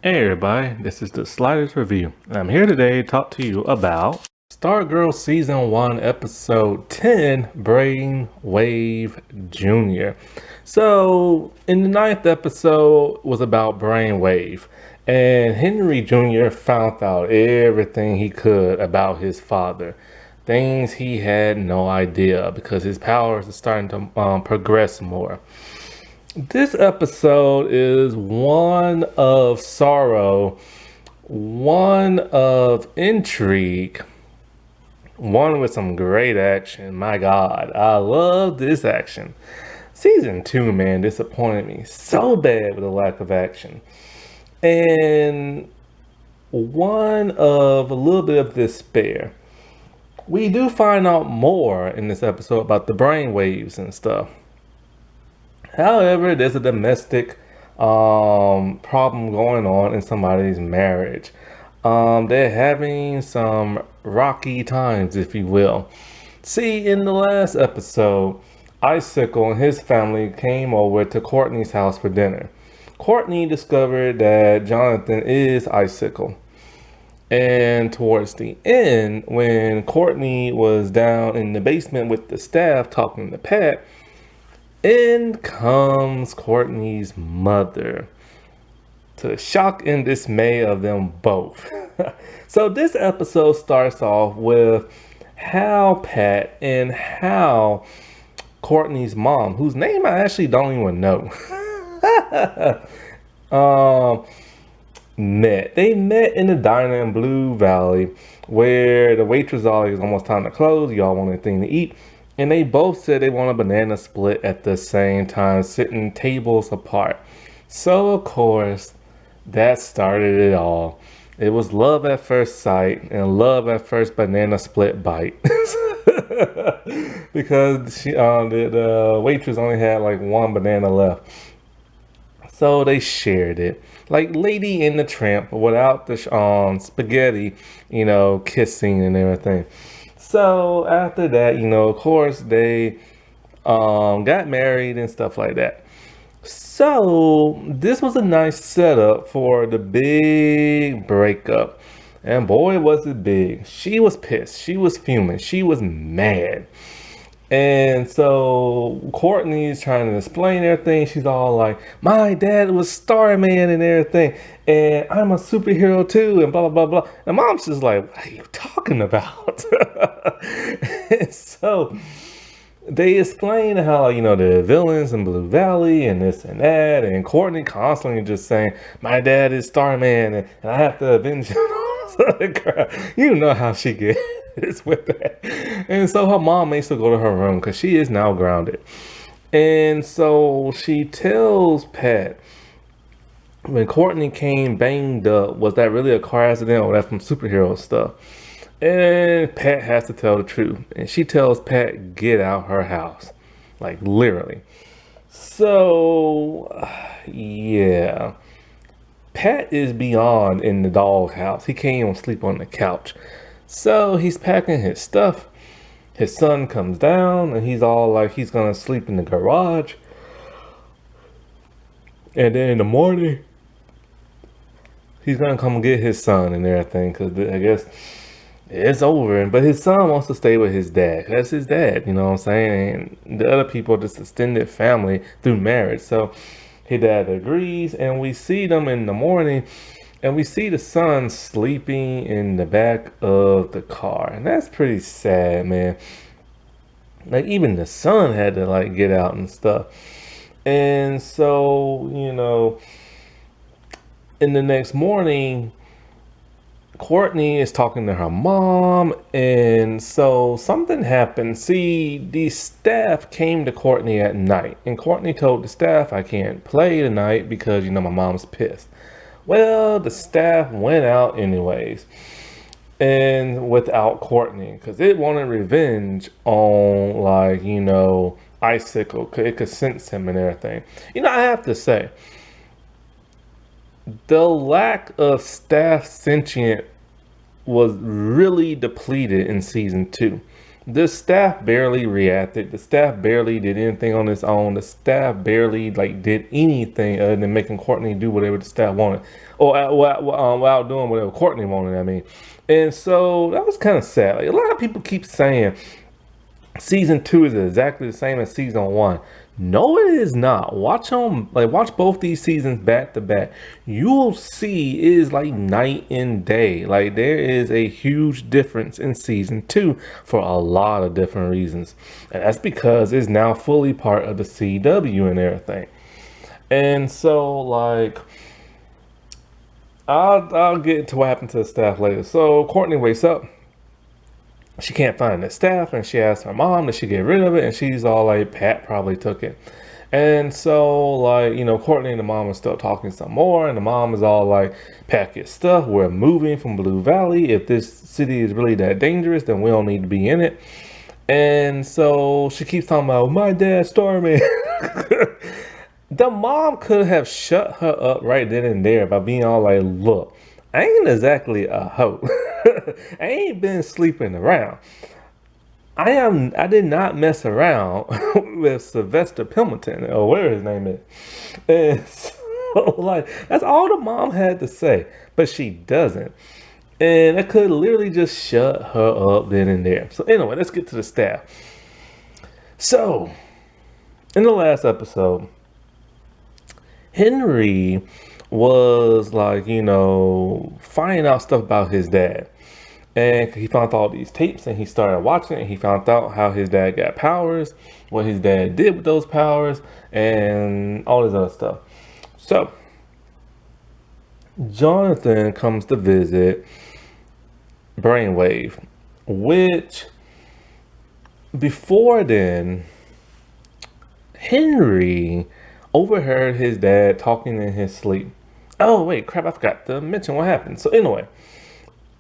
Hey everybody, this is the Sliders Review, and I'm here today to talk to you about Stargirl Season 1, Episode 10, Brainwave Jr. So, in the ninth episode was about Brainwave, and Henry Jr. found out everything he could about his father. Things he had no idea because his powers are starting to progress more. This episode is one of sorrow, one of intrigue, one with some great action. My God, I love this action. Season 2, man, disappointed me so bad with the lack of action. And one of a little bit of despair. We do find out more in this episode about the brain waves and stuff. However, there's a domestic problem going on in somebody's marriage. They're having some rocky times, if you will. See, in the last episode, Icicle and his family came over to Courtney's house for dinner. Courtney discovered that Jonathan is Icicle. And towards the end, when Courtney was down in the basement with the staff talking to Pat, in comes Courtney's mother, to the shock and dismay of them both. So this episode starts off with how Pat and how Courtney's mom, whose name I actually don't even know, met. They met in the diner in Blue Valley where the waitress always it's almost time to close. Y'all want anything to eat? And they both said they want a banana split at the same time, sitting tables apart. So, of course, that started it all. It was love at first sight and love at first banana split bite. Because the waitress only had like one banana left. So they shared it. Like Lady in the Tramp without the spaghetti, kissing and everything. So after that, of course, they got married and stuff like that. So this was a nice setup for the big breakup. And boy, was it big. She was pissed. She was fuming. She was mad. And so Courtney's trying to explain everything. She's all like, my dad was Starman and everything. And I'm a superhero too, and blah, blah, blah, blah. And mom's just like, what are you talking about? And so they explain how, the villains in Blue Valley and this and that. And Courtney constantly just saying, my dad is Starman and I have to avenge him. You know how she gets with that. And so her mom makes her go to her room because she is now grounded. And so she tells Pat, when Courtney came banged up, was that really a car accident or that from superhero stuff? And Pat has to tell the truth. And she tells Pat, get out her house. Like literally. So, yeah. Pat is beyond in the doghouse. He can't even sleep on the couch. So he's packing his stuff. His son comes down and he's all like he's gonna sleep in the garage. And then in the morning, he's gonna come get his son and everything because I guess it's over. But his son wants to stay with his dad. That's his dad, you know what I'm saying? And the other people are just extended family through marriage. So his dad agrees, and we see them in the morning, and we see the son sleeping in the back of the car. And that's pretty sad, man. Like, even the son had to, like, get out and stuff. And so, in the next morning, Courtney is talking to her mom, and so something happened. See, the staff came to Courtney at night, and Courtney told the staff, I can't play tonight because, my mom's pissed. Well, the staff went out anyways, and without Courtney, because it wanted revenge on, like, Icicle. It could sense him and everything. I have to say, the lack of staff sentient was really depleted in season 2. The staff barely reacted. The staff barely did anything on its own. The staff barely like did anything other than making Courtney do whatever the staff wanted, or without doing whatever Courtney wanted. I mean, and so that was kind of sad. Like a lot of people keep saying season 2 is exactly the same as season 1. No, it is not. Watch them, like watch both these seasons back to back. You'll see it is like night and day. Like there is a huge difference in season 2 for a lot of different reasons. And that's because it's now fully part of the CW and everything. And so like I'll get into what happened to the staff later. So Courtney wakes up. She can't find the staff, and she asks her mom that she get rid of it, and she's all like, Pat probably took it. And so, like, Courtney and the mom are still talking some more, and the mom is all like, pack your stuff, we're moving from Blue Valley. If this city is really that dangerous, then we don't need to be in it. And so she keeps talking about, my dad, Starman. The mom could have shut her up right then and there by being all like, look, I ain't exactly a hoe. I ain't been sleeping around. I did not mess around with Sylvester Pilmington or whatever his name is. And so like that's all the mom had to say. But she doesn't. And I could literally just shut her up then and there. So anyway, let's get to the staff. So in the last episode, Henry was like, finding out stuff about his dad. And he found all these tapes and he started watching it, and he found out how his dad got powers, what his dad did with those powers, and all this other stuff. So Jonathan comes to visit Brainwave, which before then, Henry overheard his dad talking in his sleep. Oh wait, crap, I forgot to mention what happened. So anyway,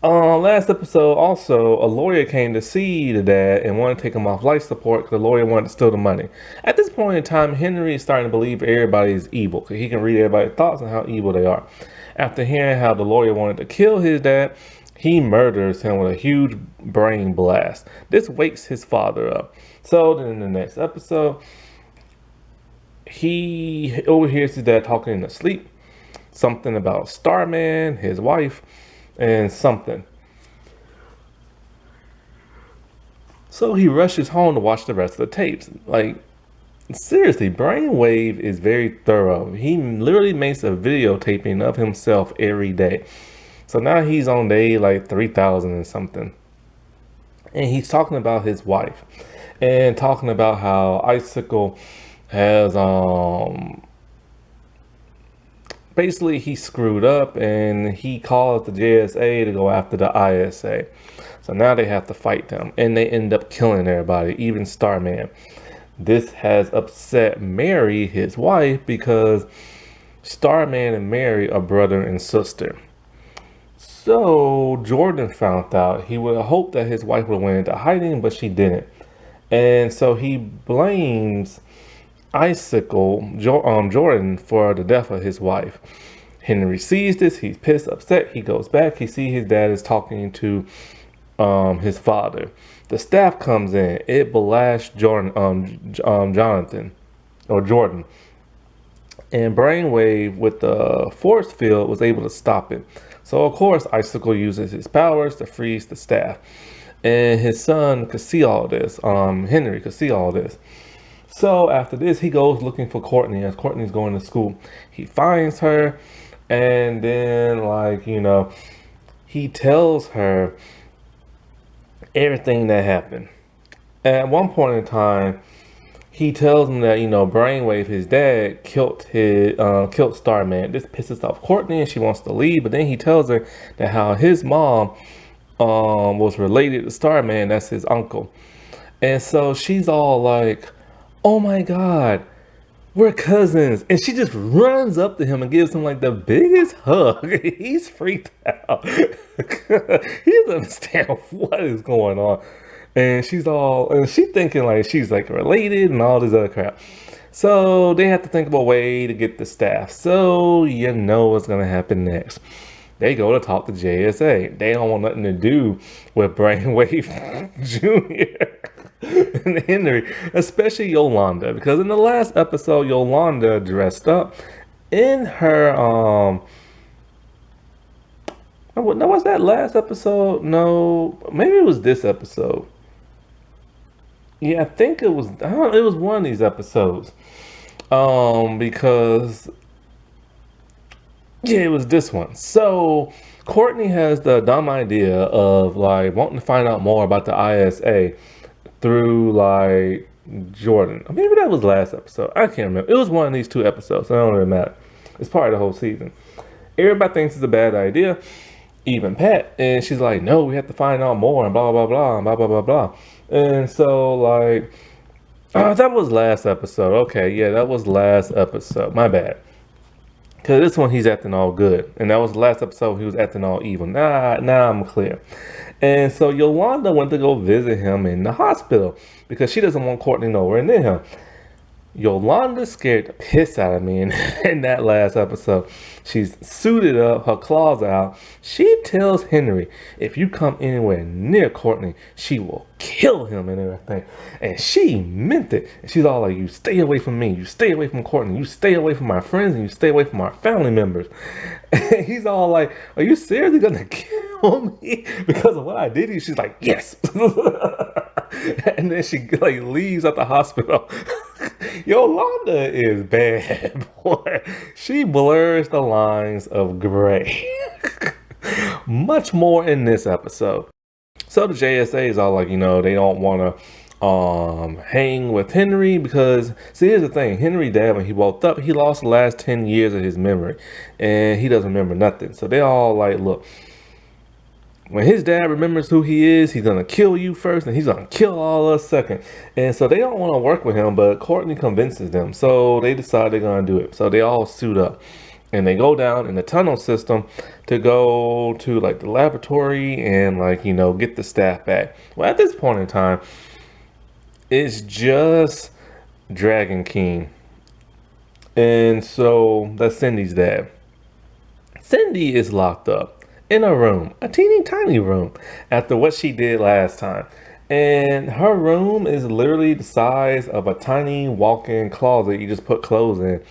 last episode also, a lawyer came to see the dad and wanted to take him off life support because the lawyer wanted to steal the money. At this point in time, Henry is starting to believe everybody is evil because he can read everybody's thoughts and how evil they are. After hearing how the lawyer wanted to kill his dad, he murders him with a huge brain blast. This wakes his father up. So then in the next episode, he overhears his dad talking in his sleep. Something about Starman, his wife, and something. So he rushes home to watch the rest of the tapes. Like, seriously, Brainwave is very thorough. He literally makes a videotaping of himself every day. So now he's on day like 3,000 and something. And he's talking about his wife. And talking about how Icicle has basically he screwed up and he called the JSA to go after the ISA. So now they have to fight them and they end up killing everybody, even Starman. This has upset Mary, his wife, because Starman and Mary are brother and sister. So Jordan found out. He would have hoped that his wife would have went into hiding, but she didn't. And so he blames Jordan for the death of his wife. Henry sees this. He's pissed, upset. He goes back. He sees his dad is talking to his father. The staff comes in. It blasts Jonathan or Jordan. And Brainwave with the force field was able to stop it. So of course Icicle uses his powers to freeze the staff. And his son could see all this. Henry could see all this. So after this, he goes looking for Courtney as Courtney's going to school. He finds her, and then he tells her everything that happened. At one point in time, he tells him that Brainwave, his dad, killed Starman. This pisses off Courtney, and she wants to leave. But then he tells her that how his mom was related to Starman. That's his uncle, and so she's all like, oh my God, we're cousins. And she just runs up to him and gives him like the biggest hug. He's freaked out. He doesn't understand what is going on. And she's thinking like she's like related and all this other crap. So they have to think of a way to get the staff. So you know what's going to happen next. They go to talk to JSA. They don't want nothing to do with Brainwave Jr. and Henry, especially Yolanda, because in the last episode, Yolanda dressed up in her no, was that last episode? No, maybe it was this episode. Yeah, I think it was. I don't, it was one of these episodes. Because yeah, it was this one. So Courtney has the dumb idea of like wanting to find out more about the ISA through like Jordan. Maybe that was last episode. I can't remember. It was one of these two episodes. So it don't really matter. It's part of the whole season. Everybody thinks it's a bad idea, even Pat. And she's like, no, we have to find out more and blah, blah, blah, and blah, blah, blah, blah. And so, like, oh, that was last episode. Okay, yeah, that was last episode. My bad. Because this one, he's acting all good. And that was the last episode, he was acting all evil. Now I'm clear. And so Yolanda went to go visit him in the hospital because she doesn't want Courtney nowhere near him. Yolanda scared the piss out of me in that last episode. She's suited up, her claws out. She tells Henry, if you come anywhere near Courtney, she will kill him and everything. And she meant it. And she's all like, you stay away from me. You stay away from Courtney. You stay away from my friends and you stay away from our family members. And he's all like, are you seriously going to kill me because of what I did? And she's like, yes. And then she like leaves at the hospital. Yolanda is bad, boy. She blurs the lines of gray. Much more in this episode. So the JSA is all like, they don't want to hang with Henry because, see, here's the thing. Henry dad, when he woke up, he lost the last 10 years of his memory. And he doesn't remember nothing. So they all like, look, when his dad remembers who he is, he's going to kill you first and he's going to kill all us second. And so they don't want to work with him, but Courtney convinces them. So they decide they're going to do it. So they all suit up and they go down in the tunnel system to go to like the laboratory and like, get the staff back. Well, at this point in time, it's just Dragon King. And so that's Cindy's dad. Cindy is locked up in a room, a teeny tiny room, after what she did last time. And her room is literally the size of a tiny walk-in closet you just put clothes in.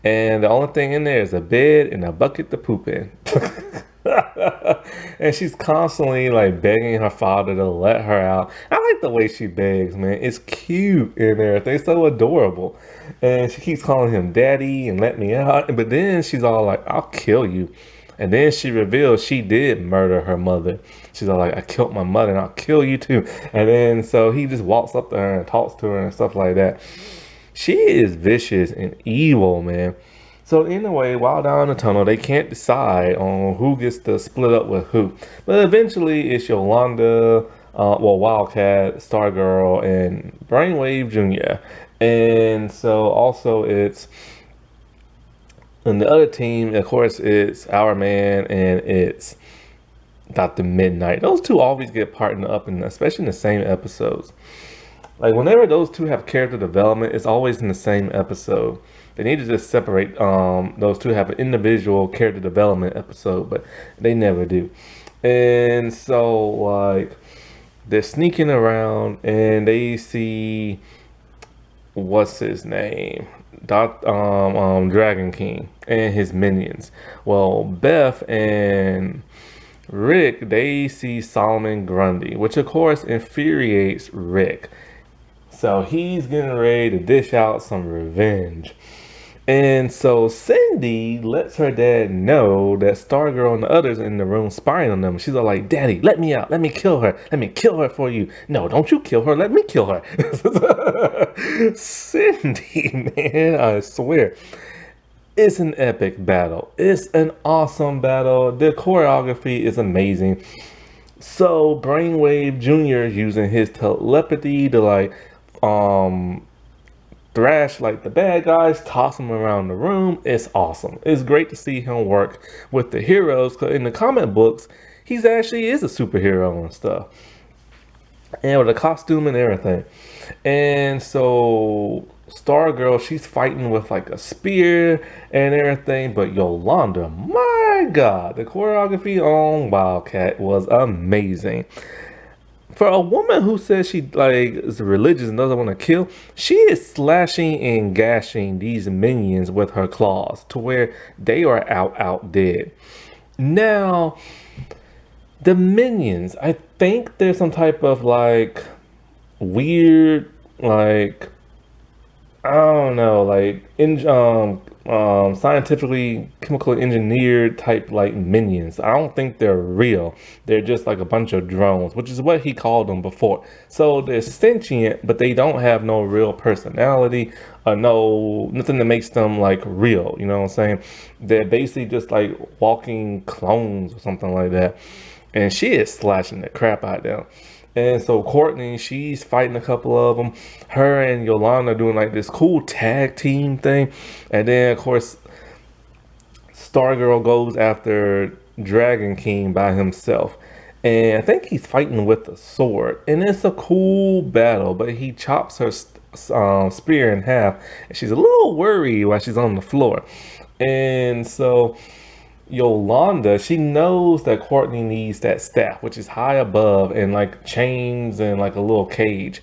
And the only thing in there is a bed and a bucket to poop in. And she's constantly like begging her father to let her out. I like the way she begs, man. It's cute and everything. It's so adorable. And she keeps calling him daddy and let me out. But then she's all like, I'll kill you. And then she reveals she did murder her mother. She's all like, I killed my mother and I'll kill you too. And then so he just walks up to her and talks to her and stuff like that. She is vicious and evil, man. So anyway, while down the tunnel, they can't decide on who gets to split up with who. But eventually it's Yolanda, Wildcat, Stargirl, and Brainwave Jr. And so also it's... And the other team, of course, it's Our Man and it's Dr. Midnight. Those two always get partnered up, especially in the same episodes. Like, whenever those two have character development, it's always in the same episode. They need to just separate those two, have an individual character development episode, but they never do. And so, like, they're sneaking around and they see... what's his name? Dragon King and his minions. Well, Beth and Rick, they see Solomon Grundy, which of course infuriates Rick. So he's getting ready to dish out some revenge. And so Cindy lets her dad know that Stargirl and the others in the room spying on them. She's all like, Daddy, let me out. Let me kill her. Let me kill her for you. No, don't you kill her. Let me kill her. Cindy, man, I swear. It's an epic battle. It's an awesome battle. The choreography is amazing. So Brainwave Jr. is using his telepathy to like, thrash like the bad guys, toss them around the room. It's awesome. It's great to see him work with the heroes, because in the comic books, he's actually is a superhero and stuff. And with a costume and everything. And so Stargirl, she's fighting with like a spear and everything, but Yolanda, my my God, the choreography on Wildcat was amazing. For a woman who says she like is religious and doesn't want to kill, she is slashing and gashing these minions with her claws to where they are out dead. Now, the minions, I think there's some type of like weird, like I don't know, like scientifically chemical engineered type like minions. I don't think they're real. They're just like a bunch of drones, which is what he called them before. So they're sentient, but they don't have no real personality or no nothing that makes them like real. You know what I'm saying? They're basically just like walking clones or something like that. And she is slashing the crap out of them. And so Courtney, she's fighting a couple of them. Her and Yolanda are doing like this cool tag team thing. And then, of course, Stargirl goes after Dragon King by himself. And I think he's fighting with a sword. And it's a cool battle, but he chops her spear in half. And she's a little worried while she's on the floor. And so Yolanda, she knows that Courtney needs that staff, which is high above and like chains and like a little cage.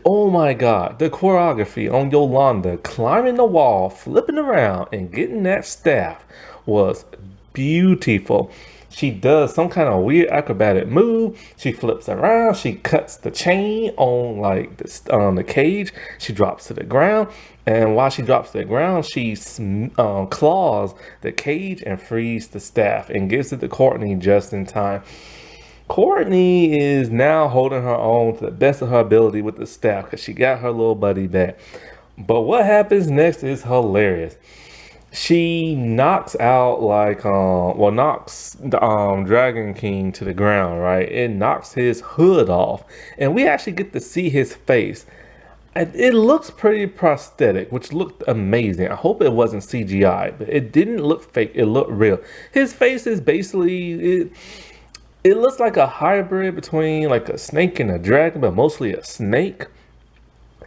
Oh my God, the choreography on Yolanda climbing the wall, flipping around, and getting that staff was beautiful. She does some kind of weird acrobatic move. She flips around. She cuts the chain on like the cage. She drops to the ground, and while she drops to the ground, she claws the cage and frees the staff and gives it to Courtney just in time. Courtney is now holding her own to the best of her ability with the staff because she got her little buddy back. But what happens next is hilarious. She knocks out like knocks the Dragon King to the ground, right? It knocks his hood off, and we actually get to see his face. And it looks pretty prosthetic, which looked amazing. I hope it wasn't CGI, but it didn't look fake. It looked real. His face is basically it looks like a hybrid between like a snake and a dragon, but mostly a snake,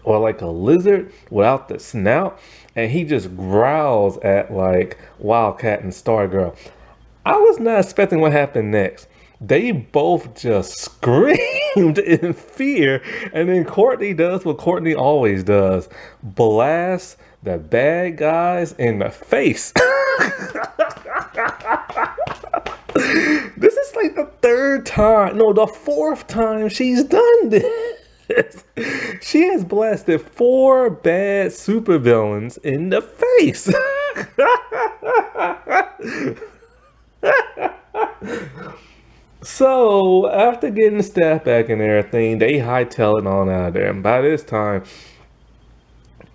or like a lizard without the snout, and he just growls at like Wildcat and Stargirl. I was not expecting what happened next. They both just screamed in fear, and then Courtney does what Courtney always does: blast the bad guys in the face. This is like the third time, no, the fourth time she's done this. She has blasted 4 bad supervillains in the face. So, after getting the staff back and everything, they hightail it on out of there. And by this time,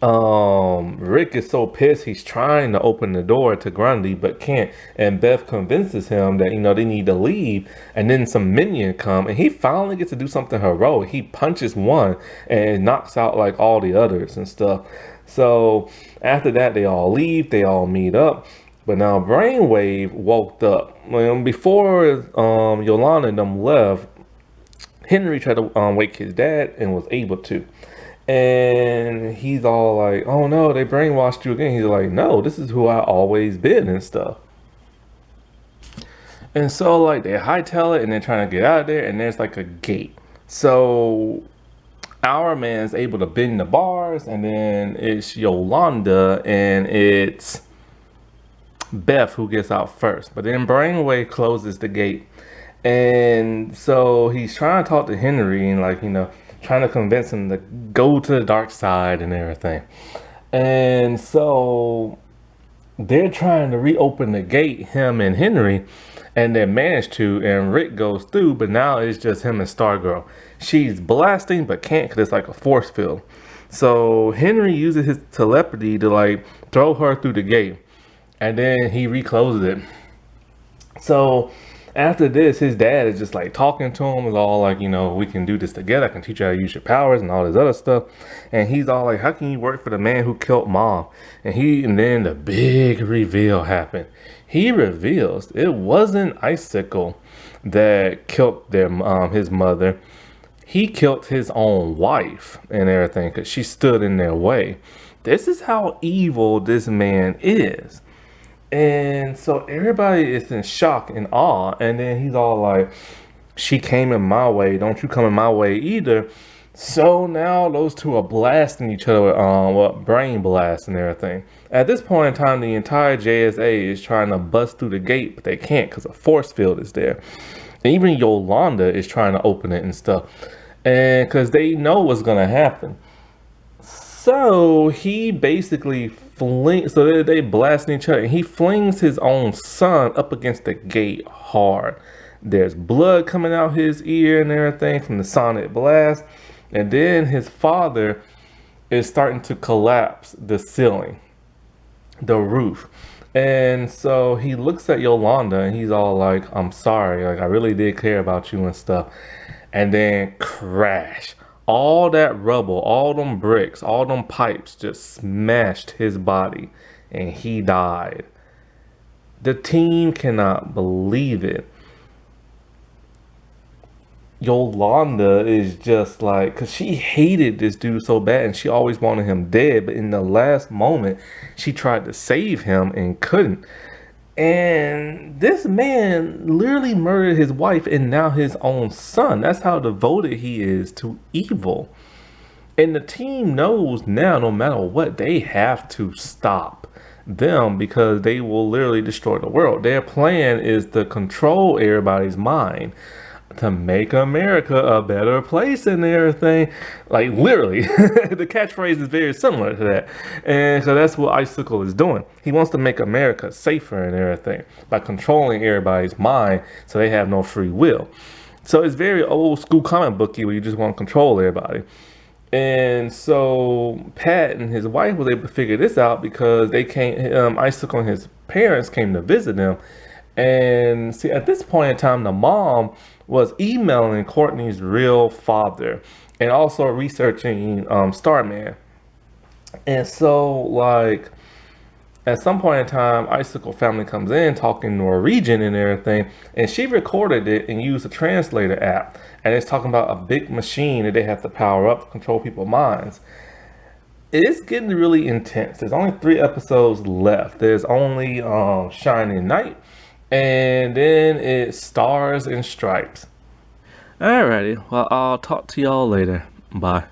Rick is so pissed he's trying to open the door to Grundy but can't, and Beth convinces him that they need to leave, and then some minion come and he finally gets to do something heroic. He punches one and knocks out like all the others and stuff. So after that they all leave, they all meet up, but now Brainwave woke up. Before Yolanda and them left, Henry tried to wake his dad and was able to. And he's all like, oh no, they brainwashed you again. He's like, no, this is who I always been and stuff. And so like they hightail it and they're trying to get out of there, and there's like a gate. So our man's able to bend the bars, and then it's Yolanda and it's Beth who gets out first. But then Brainwave closes the gate. And so he's trying to talk to Henry and like, trying to convince him to go to the dark side and everything. And so they're trying to reopen the gate, him and Henry, and they manage to, and Rick goes through, but now it's just him and Stargirl. She's blasting but can't because it's like a force field. So Henry uses his telepathy to like throw her through the gate, and then he recloses it. So after this, his dad is just like talking to him, is all like, we can do this together. I can teach you how to use your powers and all this other stuff. And he's all like, how can you work for the man who killed mom? And then the big reveal happened. He reveals it wasn't Icicle that killed his mother. He killed his own wife and everything because she stood in their way. This is how evil this man is. And so everybody is in shock and awe. And then he's all like, she came in my way. Don't you come in my way either. So now those two are blasting each other with brain blast and everything. At this point in time, the entire JSA is trying to bust through the gate, but they can't because a force field is there. And even Yolanda is trying to open it and stuff. And because they know what's going to happen. So he basically flings, so they blasting each other, and he flings his own son up against the gate hard. There's blood coming out his ear and everything from the sonic blast. And then his father is starting to collapse the ceiling, the roof. And so he looks at Yolanda and he's all like, I'm sorry, like I really did care about you and stuff. And then crash. All that rubble, all them bricks, all them pipes just smashed his body and he died. The team cannot believe it. Yolanda is just like, because she hated this dude so bad and she always wanted him dead. But in the last moment, she tried to save him and couldn't. And this man literally murdered his wife and now his own son. That's how devoted he is to evil. And the team knows now, no matter what, they have to stop them because they will literally destroy the world. Their plan is to control everybody's mind to make America a better place and everything. Like literally, the catchphrase is very similar to that. And so that's what Icicle is doing. He wants to make America safer and everything by controlling everybody's mind so they have no free will. So it's very old school comic booky where you just want to control everybody. And so Pat and his wife was able to figure this out because they came, Icicle and his parents came to visit them. And see, at this point in time, the mom was emailing Courtney's real father and also researching Starman. And so, like, at some point in time, Icicle family comes in talking Norwegian and everything, and she recorded it and used a translator app. And it's talking about a big machine that they have to power up to control people's minds. It's getting really intense. There's only 3 episodes left. There's only Shining Night, and then it's Stars and Stripes. Alrighty, well, I'll talk to y'all later. Bye.